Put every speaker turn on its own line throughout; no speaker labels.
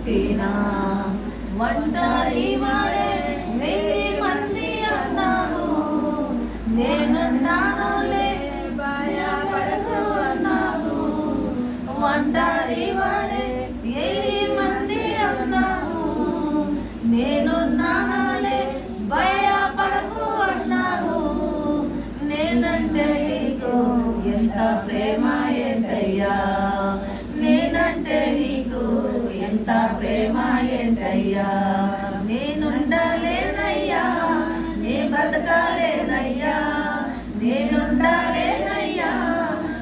చెప్పినా ఒంటరి వాడే 1000 మంది అన్నావు, నేనున్నానులే భయపడకు అన్నావు. ఒంటరి వాడే 1000 మంది అన్నావు, నేనున్నానులే భయపడకు అన్నావు. నేనంటే నీకు ఎంత ప్రేమ యేసయ్యా, నేనంటే నీకు ఎంత ప్రేమ యేసయ్యా. నేనుండలేనయ్యా, నీ బ్రతకాలేనయ్యా, నేనుండలేనయ్యా,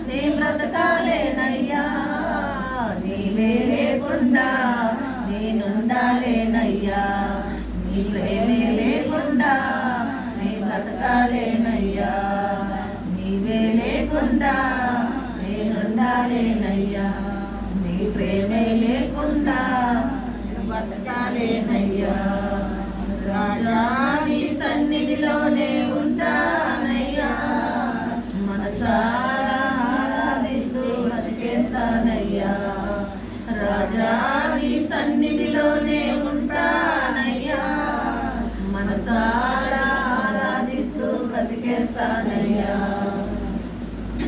నీ బ్రతకాలేనయ్యా. నీవే లేకుండా నేనుండాలేనయ్యా, నీ ప్రేమే లేకుండా నీ బ్రతకాలేనయ్యా. నీవే లేకుండా నేనుండాలేనయ్యా, నీ ప్రేమే లేకుండా బ్రతకాలేనయ్యా. రాజా నీ సన్నిధిలోనే